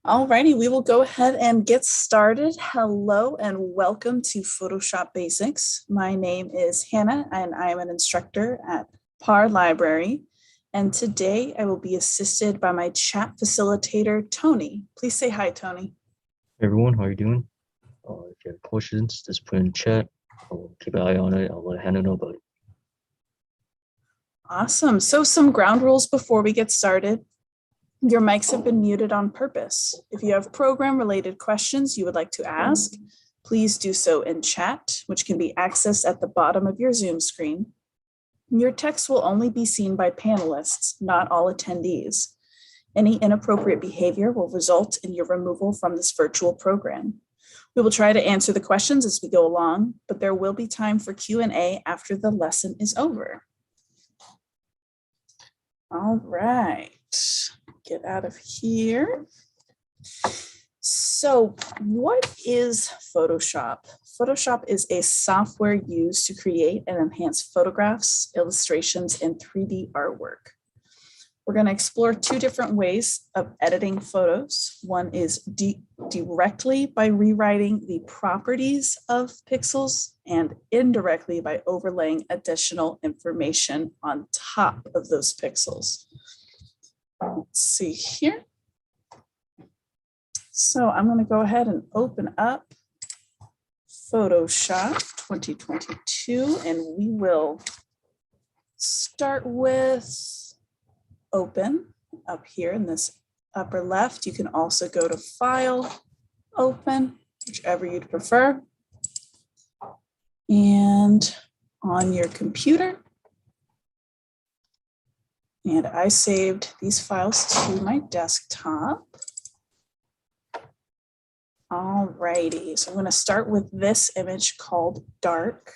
Alrighty, we will go ahead and get started. Hello and welcome to Photoshop Basics. My name is Hannah and I am an instructor at PAR Library. And today I will be assisted by my chat facilitator, Tony. Please say hi, Tony. Hey everyone, how are you doing? If you have questions, just put in chat. I'll keep an eye on it. I'll let Hannah know about it. Awesome. So some ground rules before we get started. Your mics have been muted on purpose. If you have program-related questions you would like to ask, please do so in chat, which can be accessed at the bottom of your Zoom screen. Your text will only be seen by panelists, not all attendees. Any inappropriate behavior will result in your removal from this virtual program. We will try to answer the questions as we go along, but there will be time for Q&A after the lesson is over. All right. Get out of here. So what is Photoshop? Photoshop is a software used to create and enhance photographs, illustrations, and 3D artwork. We're going to explore two different ways of editing photos. One is directly by rewriting the properties of pixels and indirectly by overlaying additional information on top of those pixels. Let's see here. So I'm going to go ahead and open up Photoshop 2022, and we will start with open up here in this upper left. You can also go to File, Open, whichever you'd prefer. And on your computer, and I saved these files to my desktop. All righty, so I'm going to start with this image called Dark.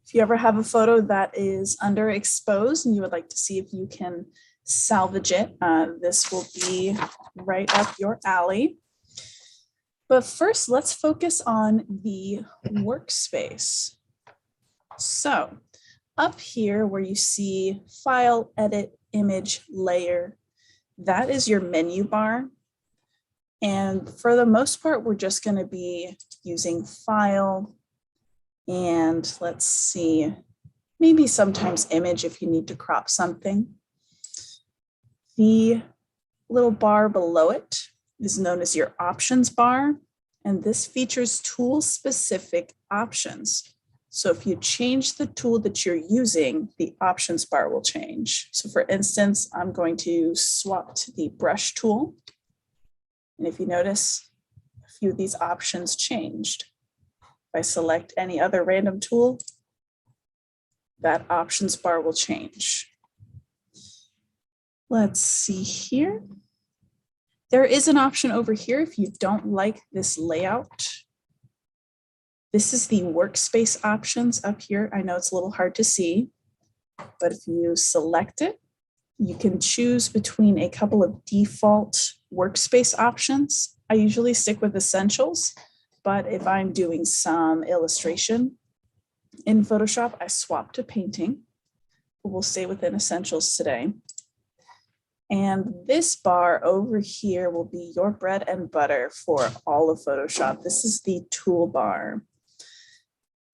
If you ever have a photo that is underexposed and you would like to see if you can salvage it, this will be right up your alley. But first, let's focus on the workspace. So up here where you see File, Edit, Image, Layer, that is your menu bar. And for the most part, we're just going to be using File and let's see, maybe sometimes Image if you need to crop something. The little bar below it is known as your Options bar, and this features tool-specific options. So if you change the tool that you're using, the Options bar will change. So for instance, I'm going to swap to the Brush tool. And if you notice, a few of these options changed. If I select any other random tool, that Options bar will change. Let's see here. There is an option over here if you don't like this layout. This is the Workspace options up here. I know it's a little hard to see, but if you select it, you can choose between a couple of default Workspace options. I usually stick with Essentials, but if I'm doing some illustration in Photoshop, I swap to Painting. We'll stay within Essentials today. And this bar over here will be your bread and butter for all of Photoshop. This is the Toolbar.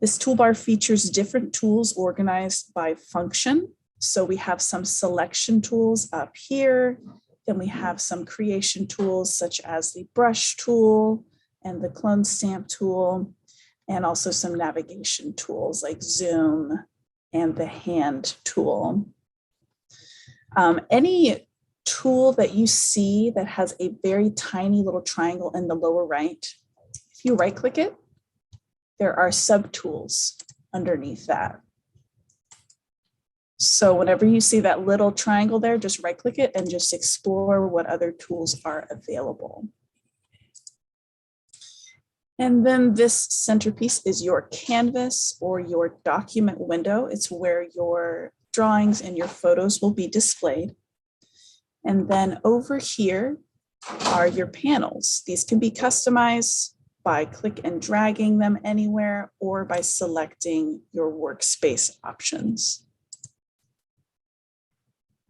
This toolbar features different tools organized by function. So we have some selection tools up here. Then we have some creation tools such as the brush tool and the clone stamp tool, and also some navigation tools like zoom and the hand tool. Any tool that you see that has a very tiny little triangle in the lower right, if you right click it, there are subtools underneath that. So whenever you see that little triangle there, just right click it and just explore what other tools are available. And then this centerpiece is your canvas or your document window. It's where your drawings and your photos will be displayed. And then over here are your panels. These can be customized by click and dragging them anywhere or by selecting your workspace options.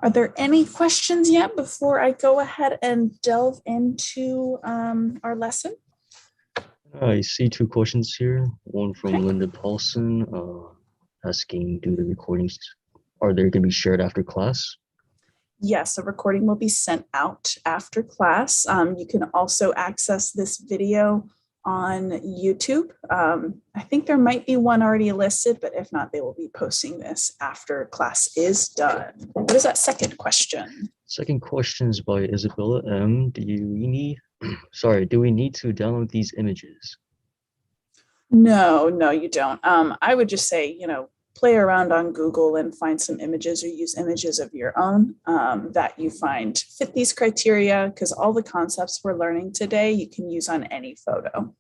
Are there any questions yet before I go ahead and delve into our lesson? I see two questions here. One from Okay. Linda Paulson, asking, do the recordings, are they going to be shared after class? Yes, a recording will be sent out after class. You can also access this video on YouTube. I think there might be one already listed, but if not, they will be posting this after class is done. What is that second question? Second question is by Isabella M. Do we need to download these images? No, you don't. I would just say, play around on Google and find some images or use images of your own that you find fit these criteria, because all the concepts we're learning today you can use on any photo.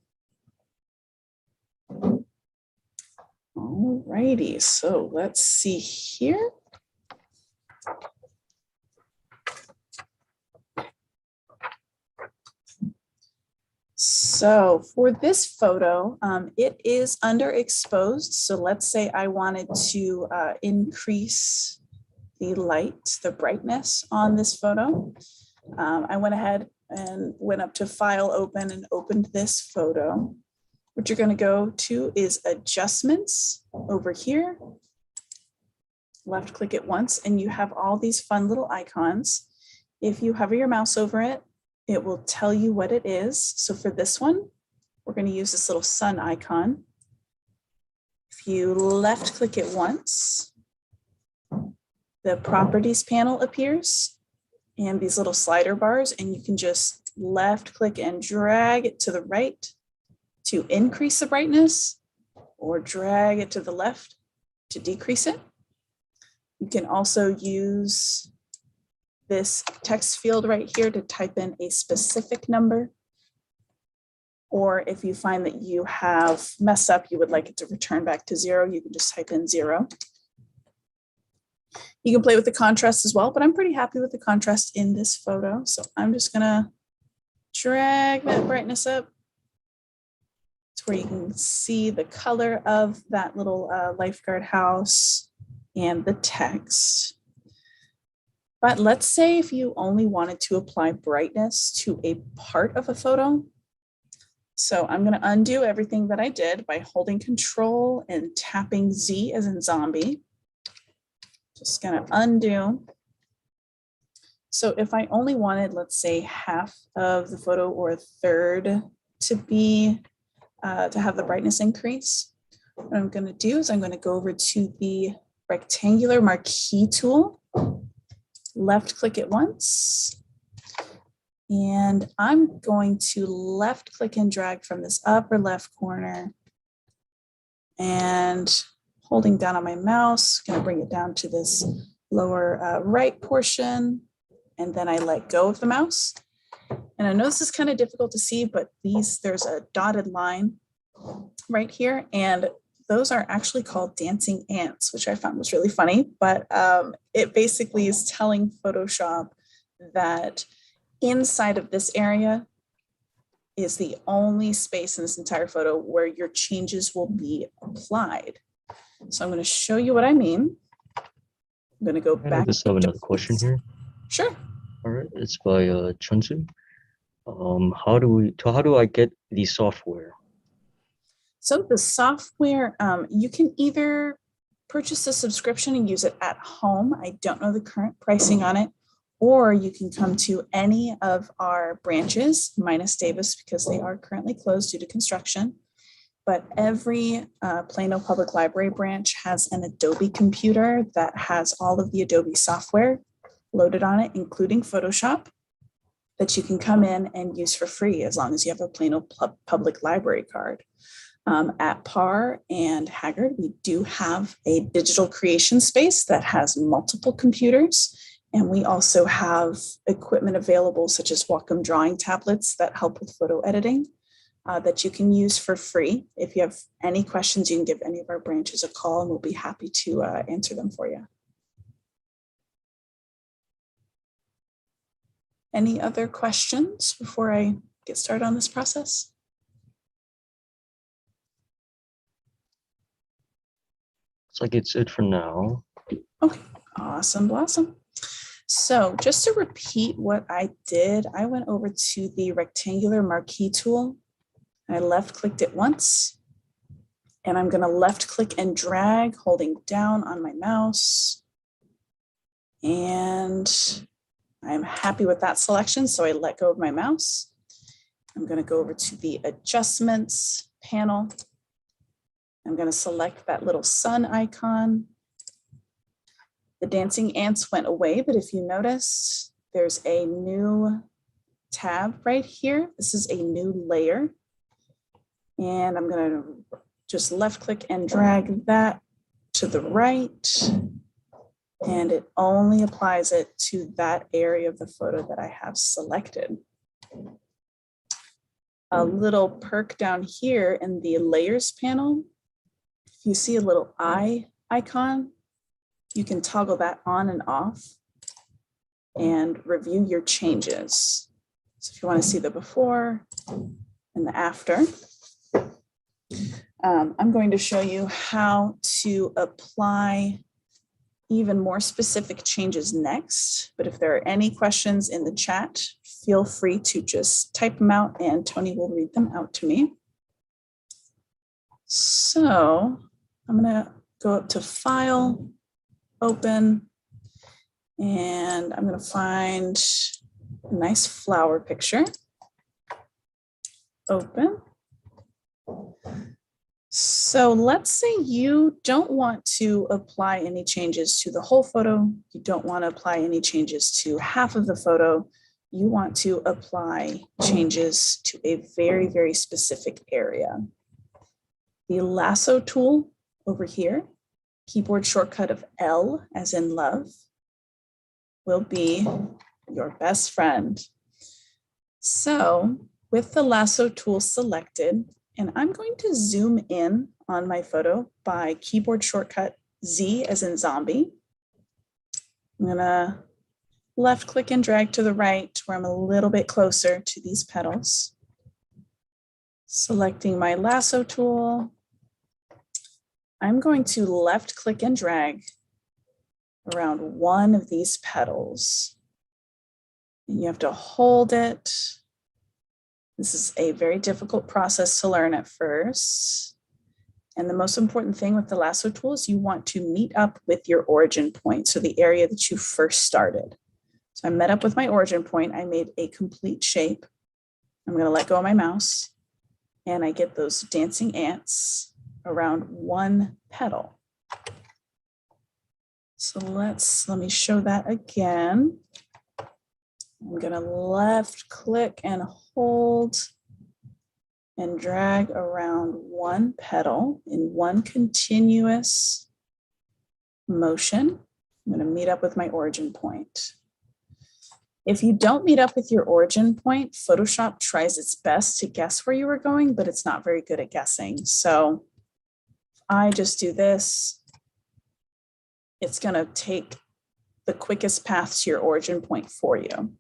All righty, so let's see here. So for this photo, it is underexposed. So let's say I wanted to increase the light, the brightness on this photo. I went ahead and went up to File, Open, and opened this photo. What you're going to go to is Adjustments over here. Left click it once, and you have all these fun little icons. If you hover your mouse over it, it will tell you what it is. So for this one, we're going to use this little sun icon. If you left click it once, the properties panel appears and these little slider bars, and you can just left click and drag it to the right to increase the brightness, or drag it to the left to decrease it. You can also use this text field right here to type in a specific number. Or if you find that you have messed up, you would like it to return back to 0, you can just type in 0. You can play with the contrast as well, but I'm pretty happy with the contrast in this photo. So I'm just gonna drag that brightness up to where you can see the color of that little lifeguard house and the text. But let's say if you only wanted to apply brightness to a part of a photo. So I'm going to undo everything that I did by holding Control and tapping Z as in zombie. Just going to undo. So if I only wanted, let's say, half of the photo or a third to be, to have the brightness increase, what I'm going to do is I'm going to go over to the rectangular Marquee tool. Left click it once, and I'm going to left click and drag from this upper left corner, and holding down on my mouse, going to bring it down to this lower right portion, and then I let go of the mouse. And I know this is kind of difficult to see, but there's a dotted line right here, and those are actually called dancing ants, which I found was really funny, but it basically is telling Photoshop that inside of this area is the only space in this entire photo where your changes will be applied. So I'm going to show you what I mean. I'm going to go back. I just have another question here. Sure. All right, it's by Chunsu. How do I get the software? So the software, you can either purchase a subscription and use it at home. I don't know the current pricing on it, or you can come to any of our branches, minus Davis, because they are currently closed due to construction. But every Plano Public Library branch has an Adobe computer that has all of the Adobe software loaded on it, including Photoshop, that you can come in and use for free as long as you have a Plano Public Library card. At Parr and Haggard, we do have a digital creation space that has multiple computers, and we also have equipment available such as Wacom drawing tablets that help with photo editing that you can use for free. If you have any questions, you can give any of our branches a call and we'll be happy to answer them for you. Any other questions before I get started on this process? Looks like it's it for now. Okay, awesome blossom. So just to repeat what I did, I went over to the rectangular marquee tool. I left clicked it once, and I'm going to left click and drag, holding down on my mouse. And I'm happy with that selection, so I let go of my mouse. I'm going to go over to the adjustments panel. I'm going to select that little sun icon. The dancing ants went away, but if you notice, there's a new tab right here. This is a new layer. And I'm going to just left click and drag that to the right. And it only applies it to that area of the photo that I have selected. A little perk down here in the layers panel, if you see a little eye icon, you can toggle that on and off and review your changes. So if you want to see the before and the after, I'm going to show you how to apply even more specific changes next. But if there are any questions in the chat, feel free to just type them out and Tony will read them out to me. So I'm going to go up to File, Open, and I'm going to find a nice flower picture. Open. So let's say you don't want to apply any changes to the whole photo. You don't want to apply any changes to half of the photo. You want to apply changes to a very, very specific area. The Lasso tool over here, keyboard shortcut of L as in love, will be your best friend. So with the Lasso tool selected, and I'm going to zoom in on my photo by keyboard shortcut Z as in zombie. I'm gonna left click and drag to the right where I'm a little bit closer to these petals. Selecting my Lasso tool. I'm going to left click and drag around one of these petals. And you have to hold it. This is a very difficult process to learn at first. And the most important thing with the Lasso tool is you want to meet up with your origin point, so the area that you first started. So I met up with my origin point. I made a complete shape. I'm going to let go of my mouse, and I get those dancing ants around one petal. So let me show that again. I'm going to left click and hold and drag around one petal in one continuous motion. I'm going to meet up with my origin point. If you don't meet up with your origin point, Photoshop tries its best to guess where you were going, but it's not very good at guessing. So I just do this. It's going to take the quickest path to your origin point for you.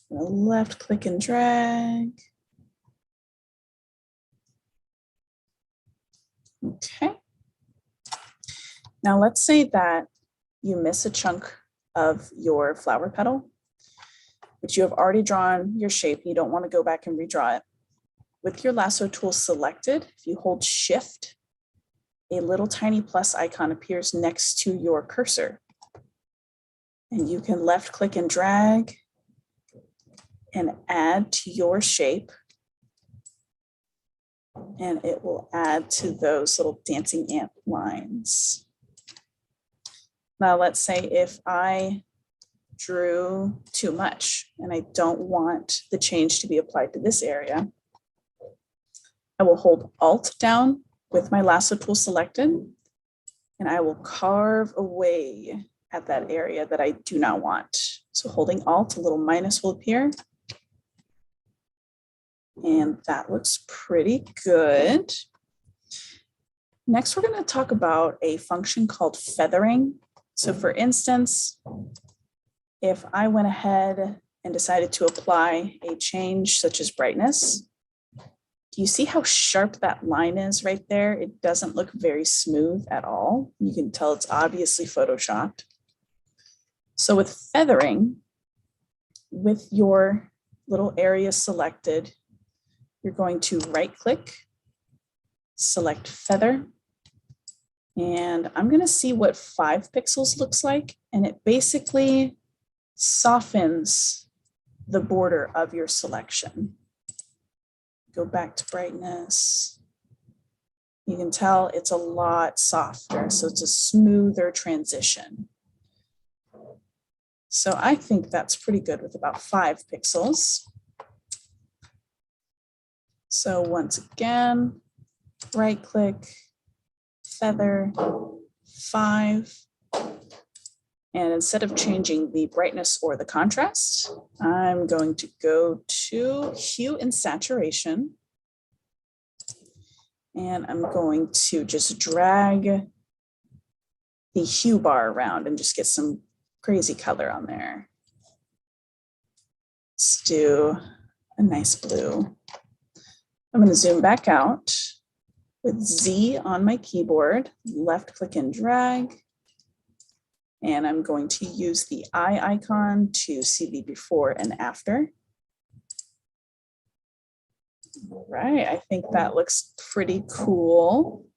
Left click and drag. Okay. Now let's say that you miss a chunk of your flower petal, but you have already drawn your shape. You don't want to go back and redraw it. With your Lasso tool selected, if you hold Shift, a little tiny plus icon appears next to your cursor. And you can left click and drag and add to your shape. And it will add to those little dancing ant lines. Now let's say if I drew too much and I don't want the change to be applied to this area, I will hold Alt down with my Lasso tool selected, and I will carve away at that area that I do not want. So holding Alt, a little minus will appear. And that looks pretty good. Next, we're going to talk about a function called feathering. So for instance, if I went ahead and decided to apply a change such as brightness, do you see how sharp that line is right there? It doesn't look very smooth at all. You can tell it's obviously photoshopped. So with feathering, with your little area selected, you're going to right click, select feather, and I'm going to see what 5 pixels looks like. And it basically softens the border of your selection. Go back to brightness. You can tell it's a lot softer, so it's a smoother transition. So I think that's pretty good with about 5 pixels. So once again, right click, feather, 5. And instead of changing the brightness or the contrast, I'm going to go to Hue and Saturation. And I'm going to just drag the hue bar around and just get some crazy color on there. Let's do a nice blue. I'm going to zoom back out with Z on my keyboard, left click and drag. And I'm going to use the eye icon to see the before and after. All right, I think that looks pretty cool.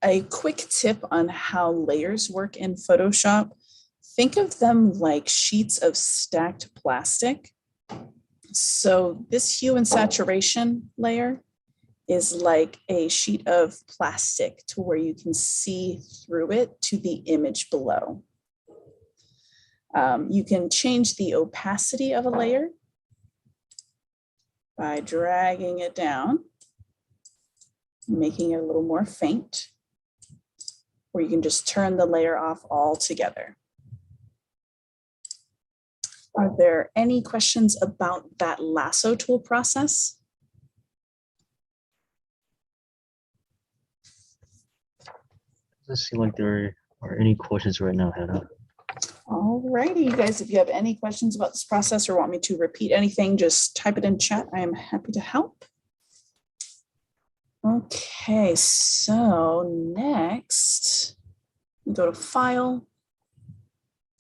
A quick tip on how layers work in Photoshop. Think of them like sheets of stacked plastic. So this hue and saturation layer is like a sheet of plastic to where you can see through it to the image below. You can change the opacity of a layer by dragging it down, making it a little more faint, or you can just turn the layer off altogether. Are there any questions about that lasso tool process? Doesn't seem like there are any questions right now, Hannah. All righty, you guys, if you have any questions about this process or want me to repeat anything, just type it in chat. I am happy to help. Okay, so next, we go to File,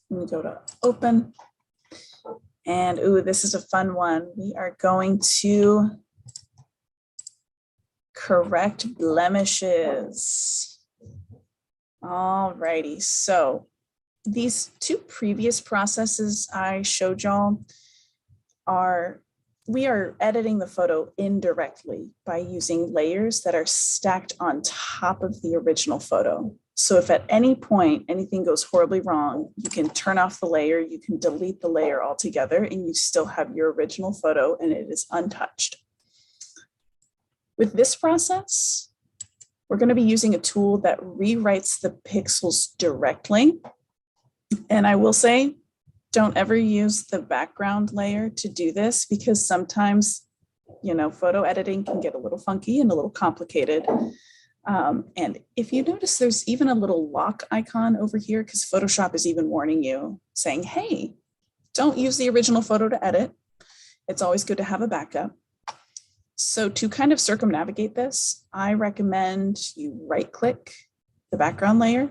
and we go to Open. And ooh, this is a fun one. We are going to correct blemishes. All righty, so these 2 previous processes I showed y'all we are editing the photo indirectly by using layers that are stacked on top of the original photo. So if at any point anything goes horribly wrong, you can turn off the layer, you can delete the layer altogether, and you still have your original photo and it is untouched. With this process, we're going to be using a tool that rewrites the pixels directly. And I will say, don't ever use the background layer to do this, because sometimes, photo editing can get a little funky and a little complicated. And if you notice, there's even a little lock icon over here, because Photoshop is even warning you, saying, hey, don't use the original photo to edit. It's always good to have a backup. So to kind of circumnavigate this, I recommend you right-click the background layer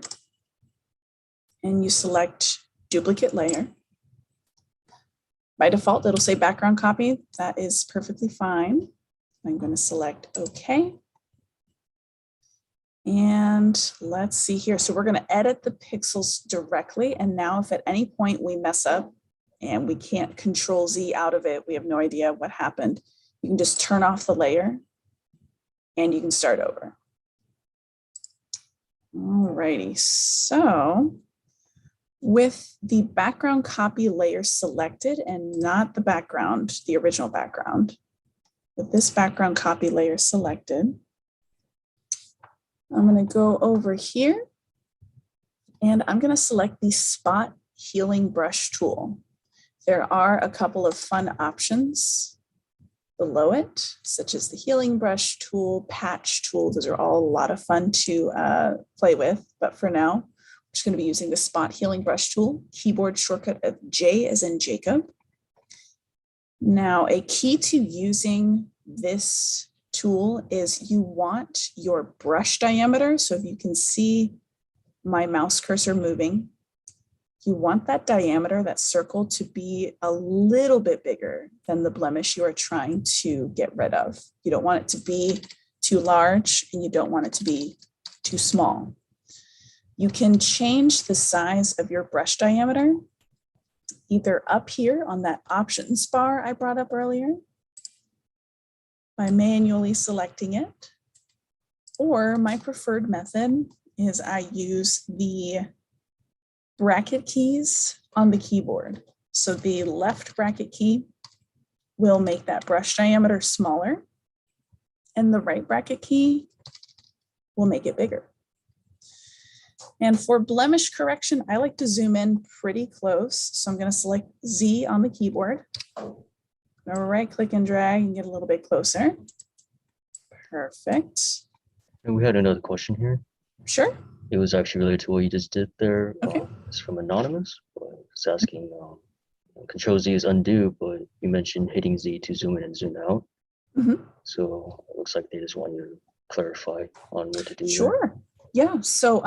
and you select duplicate layer. By default, it'll say background copy. That is perfectly fine. I'm going to select OK. And let's see here. So we're going to edit the pixels directly. And now if at any point we mess up and we can't Control Z out of it, we have no idea what happened, you can just turn off the layer and you can start over. All righty. So with the background copy layer selected and not the background, the original background, with this background copy layer selected, I'm going to go over here and I'm going to select the Spot Healing Brush tool. There are a couple of fun options below it, such as the Healing Brush tool, Patch tool. Those are all a lot of fun to play with. But for now, I'm just going to be using the Spot Healing Brush tool, keyboard shortcut of J as in Jacob. Now, a key to using this tool is you want your brush diameter. So if you can see my mouse cursor moving, you want that diameter, that circle, to be a little bit bigger than the blemish you are trying to get rid of. You don't want it to be too large and you don't want it to be too small. You can change the size of your brush diameter either up here on that options bar I brought up earlier by manually selecting it, or my preferred method is I use the bracket keys on the keyboard. So the left bracket key will make that brush diameter smaller, and the right bracket key will make it bigger. And for blemish correction, I like to zoom in pretty close. So I'm going to select Z on the keyboard. I'm going to right click and drag and get a little bit closer. Perfect. And we had another question here. Sure. It was actually related to what you just did there. Okay. It's from Anonymous. It's asking, Control Z is undo, but you mentioned hitting Z to zoom in and zoom out. Mm-hmm. So it looks like they just want you to clarify on what to do. Sure. There. Yeah. So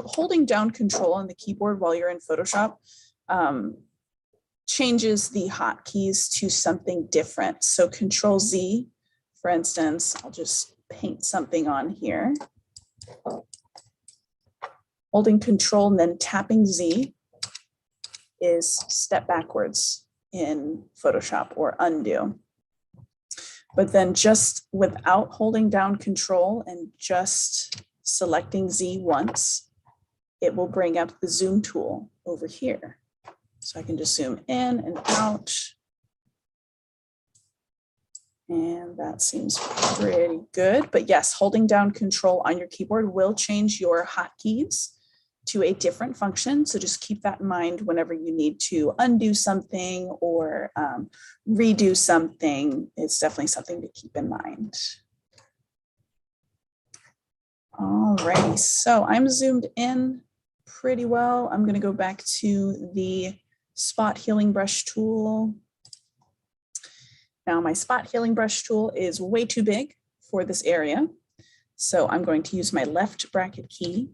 holding down Control on the keyboard while you're in Photoshop changes the hotkeys to something different. So Control Z, for instance, I'll just paint something on here. Holding Control and then tapping Z is step backwards in Photoshop, or undo. But then just without holding down Control and just selecting Z once, it will bring up the zoom tool over here. So I can just zoom in and out. And that seems pretty good. But yes, holding down Control on your keyboard will change your hotkeys to a different function. So just keep that in mind whenever you need to undo something or redo something. It's definitely something to keep in mind. All righty, so I'm zoomed in pretty well. I'm gonna go back to the spot healing brush tool. Now my spot healing brush tool is way too big for this area. So I'm going to use my left bracket key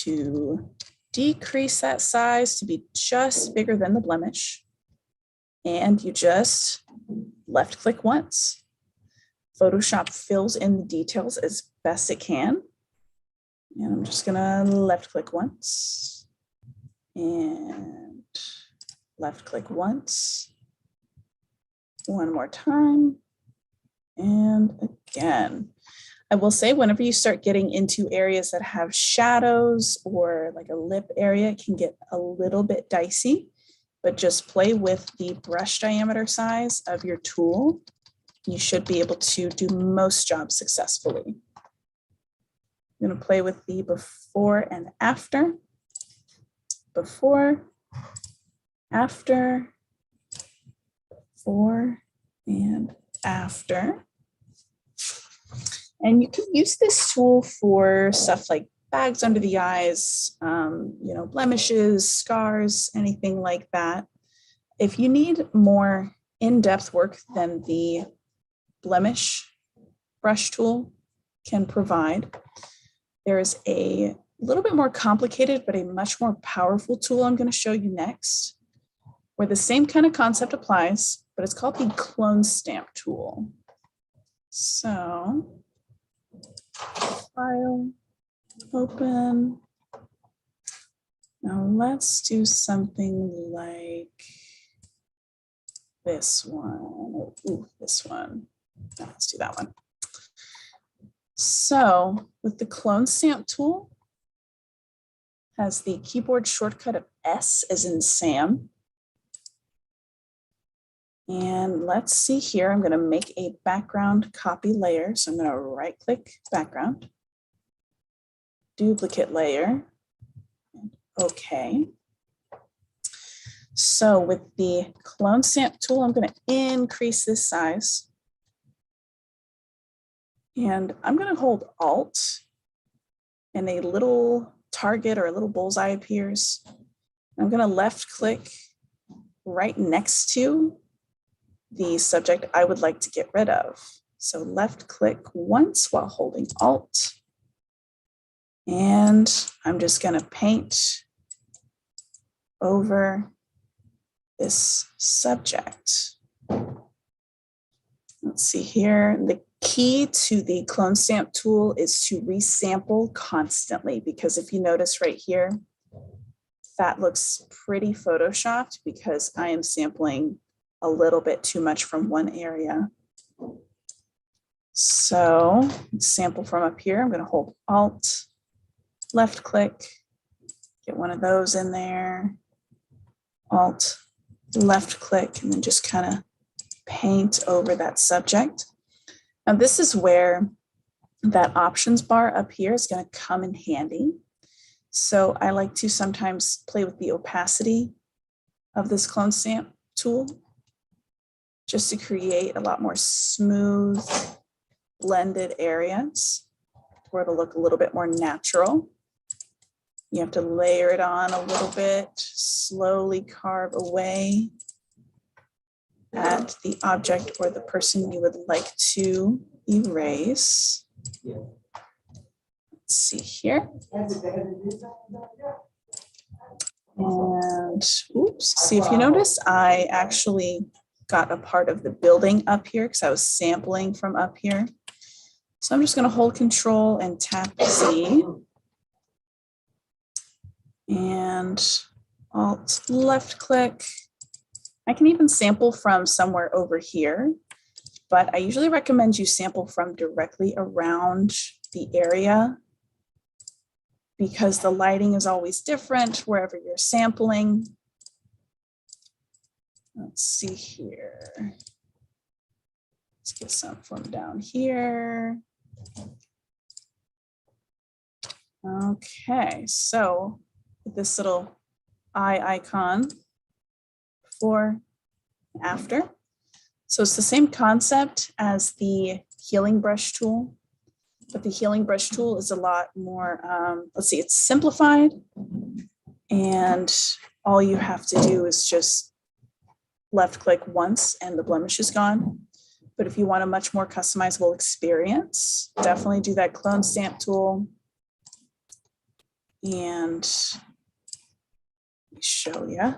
to decrease that size to be just bigger than the blemish. And you just left click once. Photoshop fills in the details as best it can. And I'm just gonna left click once and left click once. One more time and again. I will say whenever you start getting into areas that have shadows or like a lip area, it can get a little bit dicey, but just play with the brush diameter size of your tool. You should be able to do most jobs successfully. I'm going to play with the before and after. Before, after, before, and after. And you can use this tool for stuff like bags under the eyes, blemishes, scars, anything like that. If you need more in-depth work than the blemish brush tool can provide, there is a little bit more complicated, but a much more powerful tool I'm going to show you next, where the same kind of concept applies, but it's called the clone stamp tool. So, file, open. Now let's do something like this one. Ooh, this one. No, let's do that one. So with the clone stamp tool, has the keyboard shortcut of S as in Sam. And let's see here, I'm going to make a background copy layer. So I'm going to right click background, duplicate layer, okay. So with the clone stamp tool, I'm going to increase this size. And I'm going to hold Alt and a little target or a little bullseye appears. I'm going to left click right next to the subject I would like to get rid of. So left click once while holding Alt. And I'm just going to paint over this subject. Let's see here. The key to the clone stamp tool is to resample constantly, because if you notice right here, that looks pretty photoshopped because I am sampling a little bit too much from one area. So sample from up here. I'm going to hold Alt, left click, get one of those in there, Alt, left click, and then just kind of paint over that subject. Now this is where that options bar up here is going to come in handy. So I like to sometimes play with the opacity of this clone stamp tool just to create a lot more smooth blended areas where it'll look a little bit more natural. You have to layer it on a little bit, slowly carve away at the object or the person you would like to erase. Let's see here. And oops, see if you notice, I actually got a part of the building up here because I was sampling from up here. So I'm just going to hold Control and tap Z. And Alt left click. I can even sample from somewhere over here, but I usually recommend you sample from directly around the area because the lighting is always different wherever you're sampling. Let's see here. Let's get some from down here. Okay, so with this little eye icon before, after. So it's the same concept as the healing brush tool, but the healing brush tool is a lot more, let's see, it's simplified, and all you have to do is just left click once and the blemish is gone. But if you want a much more customizable experience, definitely do that clone stamp tool. And let me show you.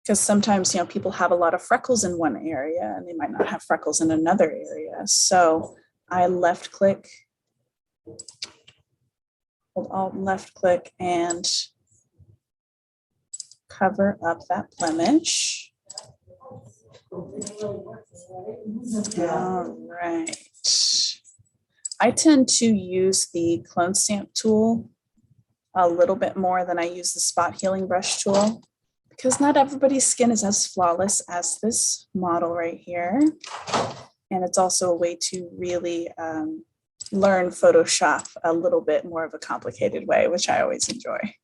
Because sometimes, people have a lot of freckles in one area and they might not have freckles in another area. So I left click, hold Alt left click and cover up that blemish. All right. I tend to use the clone stamp tool a little bit more than I use the spot healing brush tool, because not everybody's skin is as flawless as this model right here. And it's also a way to really learn Photoshop a little bit more of a complicated way, which I always enjoy.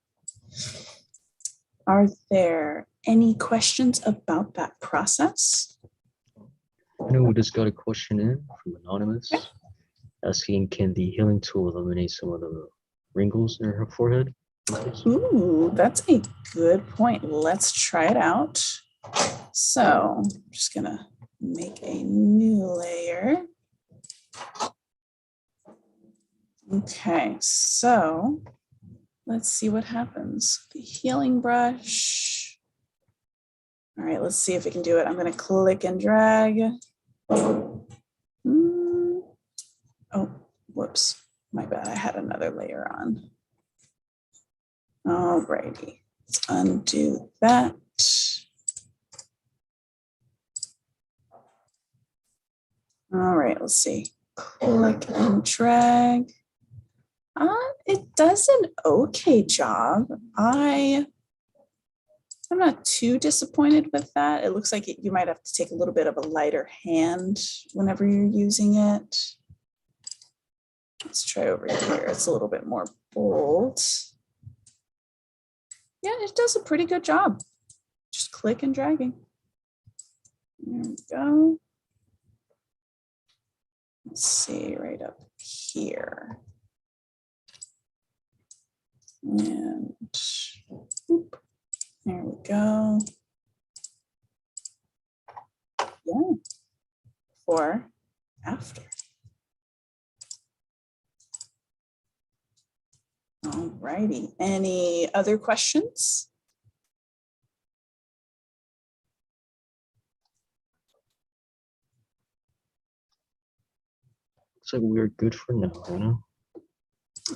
Are there any questions about that process? I know we just got a question in from Anonymous asking, can the healing tool eliminate some of the wrinkles in her forehead? Ooh, that's a good point. Let's try it out. So I'm just gonna make a new layer. Okay, so let's see what happens. The healing brush. All right, let's see if it can do it. I'm gonna click and drag. Oh, whoops, my bad, I had another layer on. All righty, let's undo that. All right, let's see. Click and drag. It does an okay job. I'm not too disappointed with that. It looks like you might have to take a little bit of a lighter hand whenever you're using it. Let's try over here. It's a little bit more bold. Yeah, it does a pretty good job. Just click and dragging. There we go. Let's see, right up here. And whoop, there we go. Yeah, before, after. All righty. Any other questions? Looks like we're good for now, Hannah.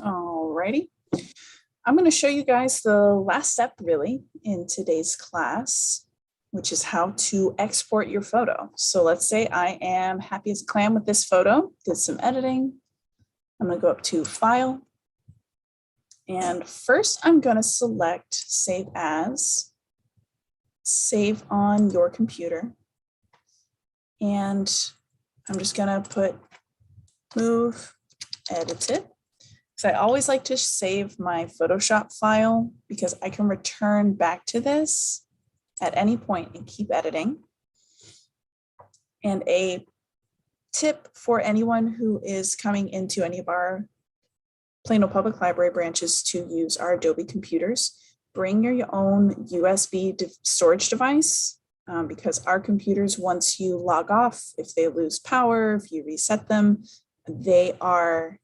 All righty. I'm going to show you guys the last step really in today's class, which is how to export your photo. So let's say I am happy as a clam with this photo, did some editing. I'm going to go up to File. And first I'm going to select Save As, save on your computer. And I'm just going to put Move, Edited. So I always like to save my Photoshop file because I can return back to this at any point and keep editing. And a tip for anyone who is coming into any of our Plano Public Library branches to use our Adobe computers, bring your own USB storage device because our computers, once you log off, if they lose power, if you reset them, they are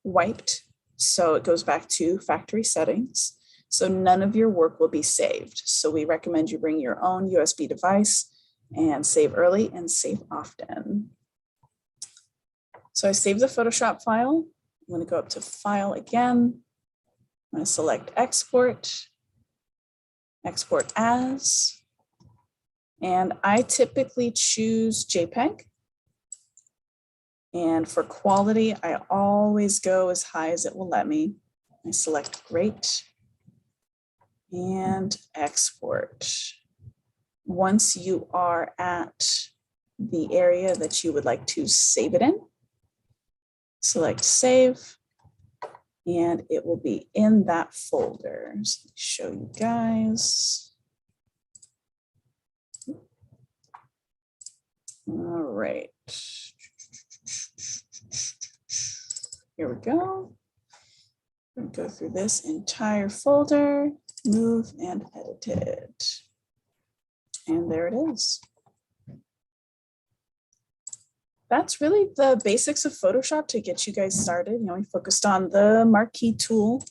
wiped. So it goes back to factory settings. So none of your work will be saved. So we recommend you bring your own USB device and save early and save often. So I saved the Photoshop file. I'm going to go up to File again. I'm going to select Export, Export As. And I typically choose JPEG. And for quality, I always go as high as it will let me. I select Great and Export. Once you are at the area that you would like to save it in, select Save, and it will be in that folder. So show you guys. All right. Here we go. We're going to go through this entire folder, Move and Edited. And there it is. That's really the basics of Photoshop to get you guys started. We focused on the Marquee tool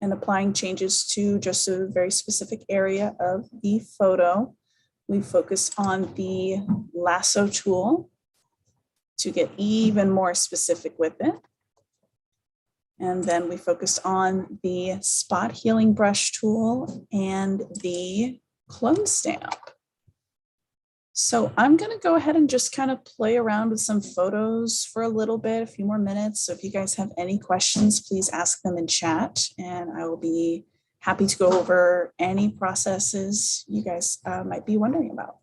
and applying changes to just a very specific area of the photo. We focused on the Lasso tool to get even more specific with it. And then we focused on the spot healing brush tool and the clone stamp. So I'm going to go ahead and just kind of play around with some photos for a little bit, a few more minutes. So if you guys have any questions, please ask them in chat and I will be happy to go over any processes you guys might be wondering about.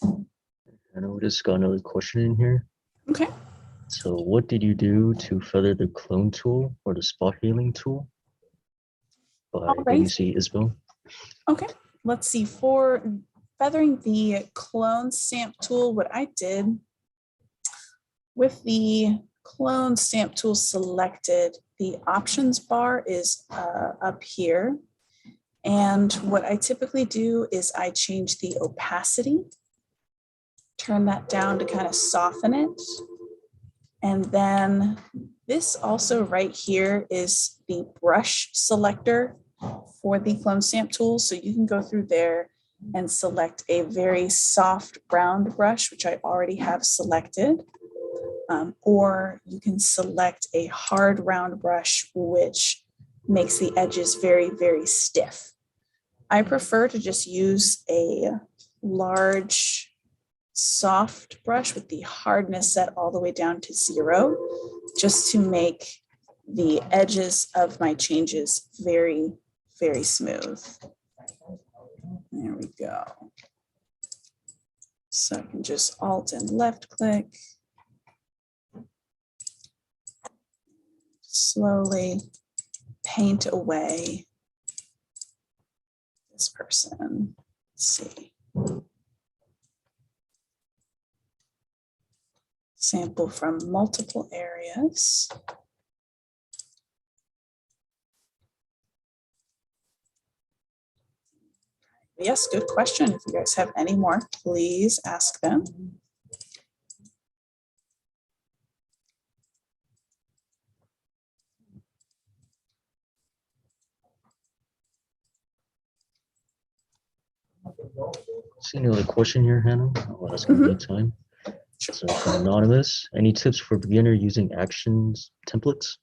I know we just got another question in here. Okay. So what did you do to feather the clone tool or the spot healing tool? By BBC Isabel. Okay, let's see. For feathering the clone stamp tool, what I did with the clone stamp tool selected, the options bar is up here. And what I typically do is I change the opacity, turn that down to kind of soften it. And then this also right here is the brush selector for the clone stamp tool. So you can go through there and select a very soft round brush, which I already have selected. Or you can select a hard round brush, which makes the edges very, very stiff. I prefer to just use a large, soft brush with the hardness set all the way down to 0, just to make the edges of my changes very, very smooth. There we go. So I can just Alt and left click. Slowly paint away this person. Let's see. Sample from multiple areas. Yes, good question. If you guys have any more, please ask them. See any other question here, Hannah? I'll ask in the meantime. So from Anonymous, any tips for beginner using actions templates?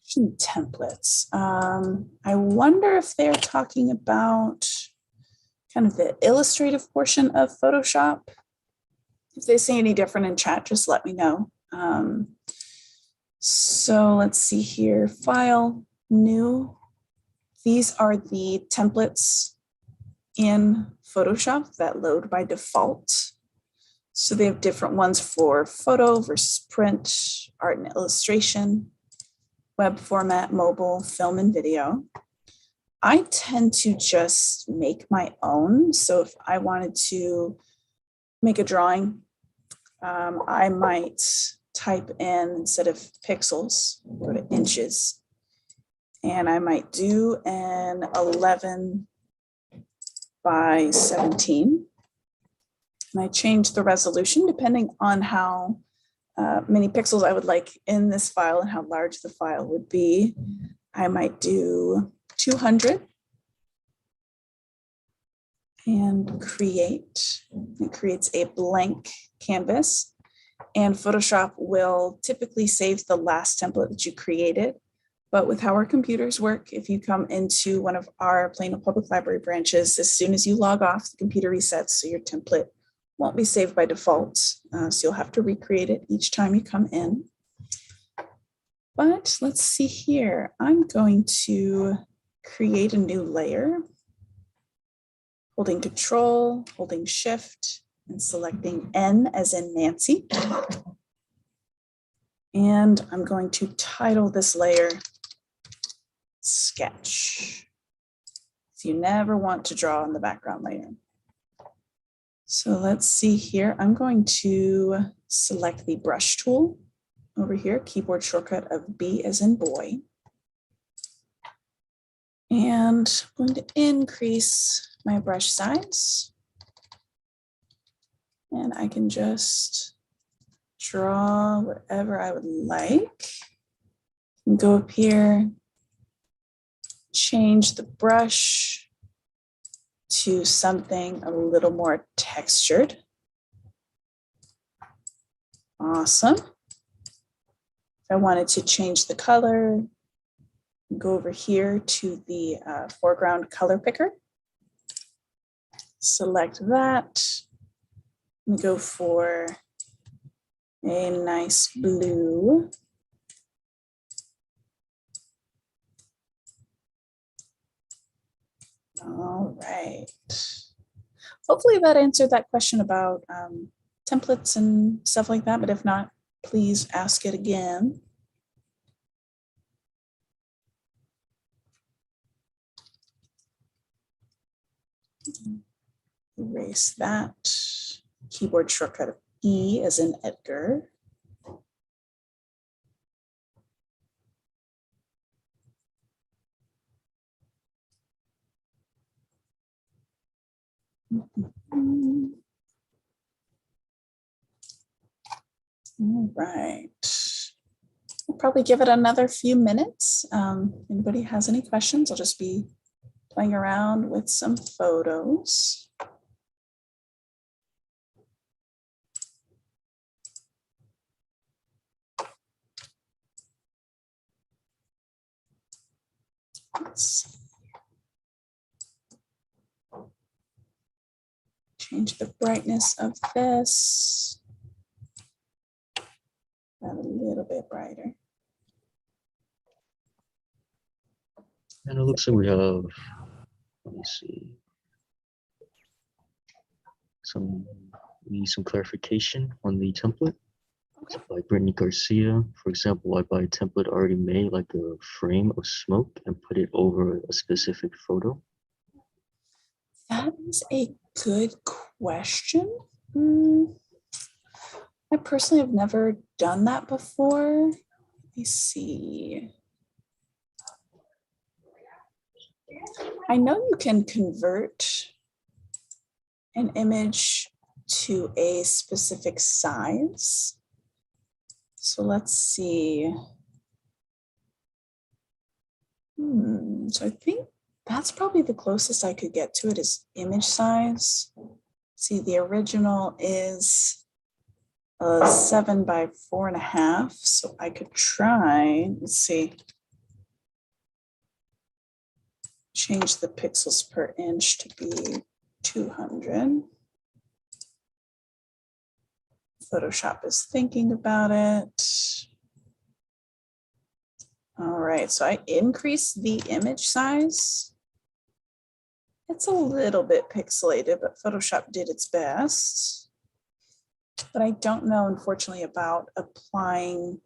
Action templates. I wonder if they're talking about kind of the illustrative portion of Photoshop. If they say any different in chat, just let me know. So let's see here, file, new. These are the templates in Photoshop that load by default. So they have different ones for photo versus print, art and illustration, web format, mobile, film and video. I tend to just make my own. So if I wanted to make a drawing, I might type in, instead of pixels, go to inches. And I might do an 11 by 17. And I change the resolution depending on how many pixels I would like in this file and how large the file would be. I might do 200 and create. It creates a blank canvas, and Photoshop will typically save the last template that you created. But with how our computers work, if you come into one of our Plano Public Library branches, as soon as you log off, the computer resets, so your template won't be saved by default. So you'll have to recreate it each time you come in. But let's see here. I'm going to create a new layer, holding Control, holding Shift, and selecting N as in Nancy. And I'm going to title this layer Sketch. If you never want to draw on the background layer. So let's see here. I'm going to select the brush tool over here, keyboard shortcut of B as in boy. And I'm going to increase my brush size. And I can just draw whatever I would like. Go up here, change the brush to something a little more textured. Awesome. If I wanted to change the color, go over here to the foreground color picker. Select that. And go for a nice blue. All right. Hopefully that answered that question about templates and stuff like that, but if not, please ask it again. Erase that. Keyboard shortcut of E as in Edgar. All right. We'll probably give it another few minutes. Anybody has any questions? I'll just be playing around with some photos. Let's change the brightness of this. A little bit brighter. And it looks like we have, let me see, some clarification on the template. Okay. By Brittany Garcia. For example, I buy a template already made, like a frame of smoke, and put it over a specific photo. That is a good question. I personally have never done that before. Let me see. I know you can convert an image to a specific size. So let's see. So I think That's probably the closest I could get to it is image size. See, the original is 7 by 4.5. So I could try, let's see, change the pixels per inch to be 200. Photoshop is thinking about it. All right, so I increased the image size. It's a little bit pixelated, but Photoshop did its best. But I don't know, unfortunately, about applying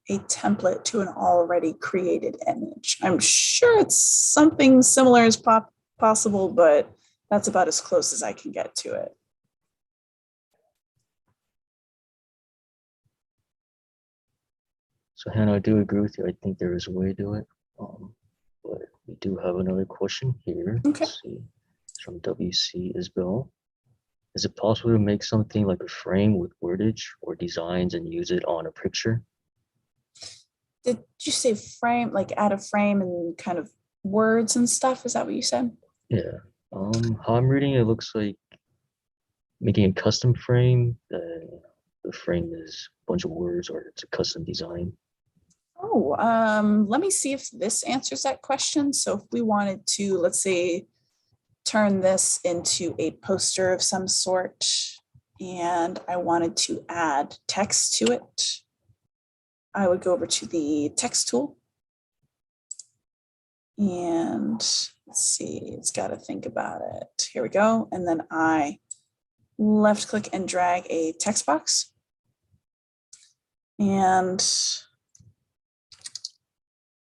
a template to an already created image. I'm sure it's something similar as possible, but that's about as close as I can get to it. So Hannah, I do agree with you. I think there is a way to do it. But we do have another question here. Okay. Let's see. It's from WC Isabel. Is it possible to make something like a frame with wordage or designs and use it on a picture? Did you say frame, like add a frame and kind of words and stuff? Is that what you said? Yeah. How I'm reading it looks like making a custom frame. The frame is a bunch of words or it's a custom design. Oh, let me see if this answers that question. So if we wanted to, let's say, turn this into a poster of some sort, and I wanted to add text to it, I would go over to the text tool. And let's see, it's got to think about it. Here we go. And then I left click and drag a text box. And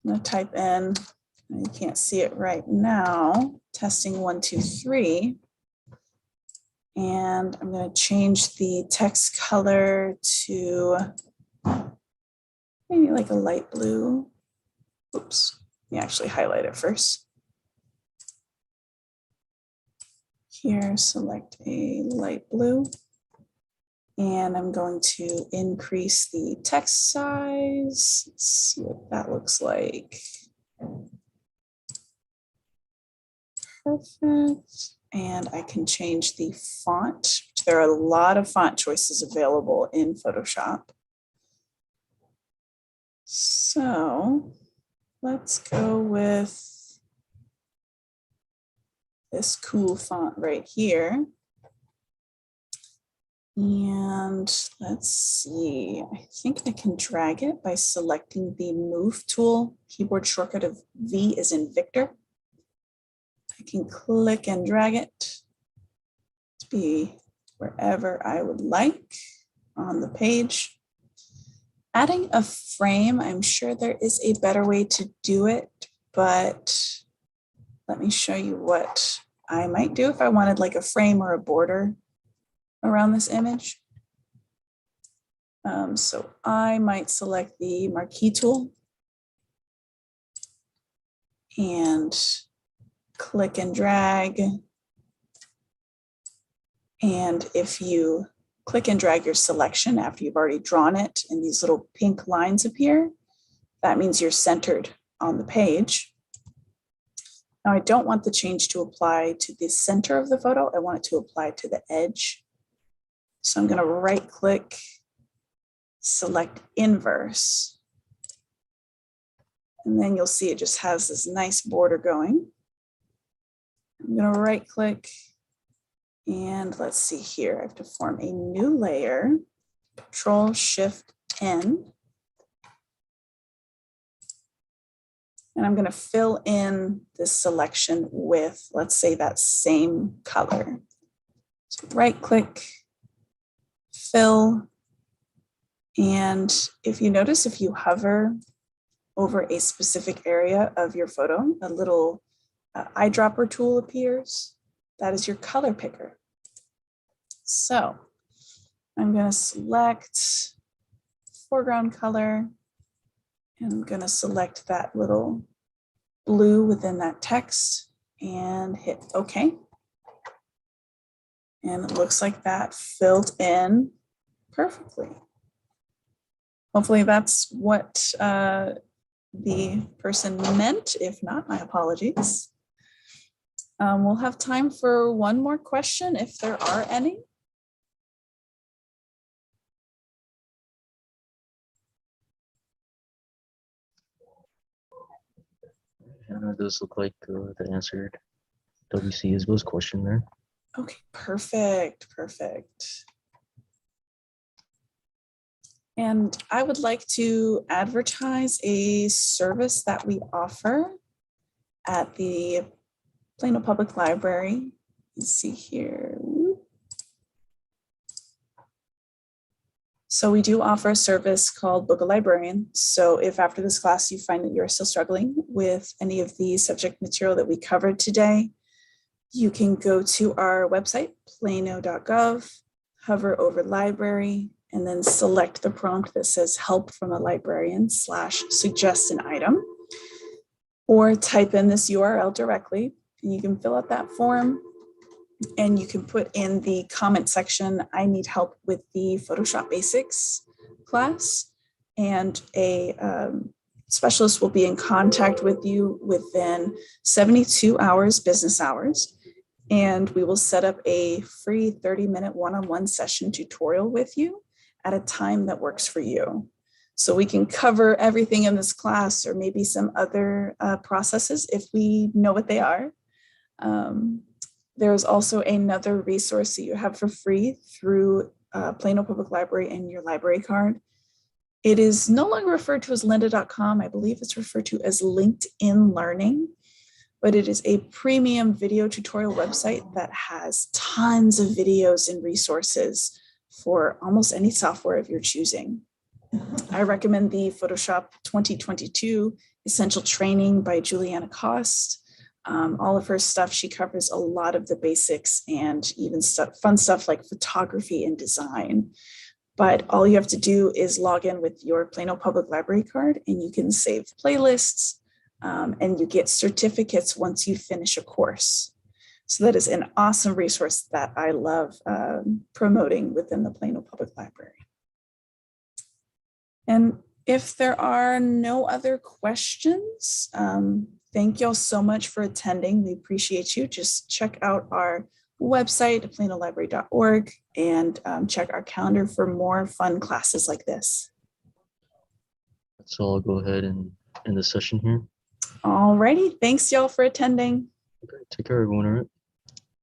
I'm going to type in, you can't see it right now, testing 1, 2, 3. And I'm going to change the text color to maybe like a light blue. Oops, let me actually highlight it first. Here, select a light blue. And I'm going to increase the text size. Let's see what that looks like. Perfect. And I can change the font. There are a lot of font choices available in Photoshop. So let's go with this cool font right here. And let's see, I think I can drag it by selecting the Move tool, keyboard shortcut of V as in Victor. I can click and drag it to be wherever I would like on the page. Adding a frame, I'm sure there is a better way to do it, but let me show you what I might do if I wanted like a frame or a border around this image. So I might select the Marquee tool and click and drag. And if you click and drag your selection after you've already drawn it and these little pink lines appear, that means you're centered on the page. Now I don't want the change to apply to the center of the photo. I want it to apply to the edge. So I'm going to right click, select inverse. And then you'll see it just has this nice border going. I'm going to right click and let's see here. I have to form a new layer, Control Shift N. And I'm going to fill in this selection with, let's say, that same color. So right click, fill. And if you notice, if you hover over a specific area of your photo, a little eyedropper tool appears. That is your color picker. So I'm going to select foreground color. And I'm going to select that little blue within that text and hit OK. And it looks like that filled in perfectly. Hopefully that's what the person meant. If not, my apologies. We'll have time for one more question if there are any. It does look like that answered WC Isabel's question there. Okay, perfect, perfect. And I would like to advertise a service that we offer at the Plano Public Library. Let's see here. So we do offer a service called Book a Librarian. So if after this class you find that you're still struggling with any of the subject material that we covered today, you can go to our website, plano.gov, hover over library, and then select the prompt that says help from a librarian / suggest an item, or type in this URL directly. And you can fill out that form and you can put in the comment section, I need help with the Photoshop basics class, and a specialist will be in contact with you within 72 hours, business hours. And we will set up a free 30-minute one-on-one session tutorial with you at a time that works for you. So we can cover everything in this class, or maybe some other processes if we know what they are. There's also another resource that you have for free through Plano Public Library and your library card. It is no longer referred to as lynda.com. I believe it's referred to as LinkedIn Learning, but it is a premium video tutorial website that has tons of videos and resources for almost any software of your choosing. I recommend the Photoshop 2022 Essential Training by Juliana Cost. All of her stuff, she covers a lot of the basics and even fun stuff like photography and design. But all you have to do is log in with your Plano Public Library card, and you can save playlists, and you get certificates once you finish a course. So that is an awesome resource that I love promoting within the Plano Public Library. And if there are no other questions, thank y'all so much for attending. We appreciate you. Just check out our website, planolibrary.org, and check our calendar for more fun classes like this. So I'll go ahead and end the session here. All righty. Thanks y'all for attending. Okay, take care, everyone. All right.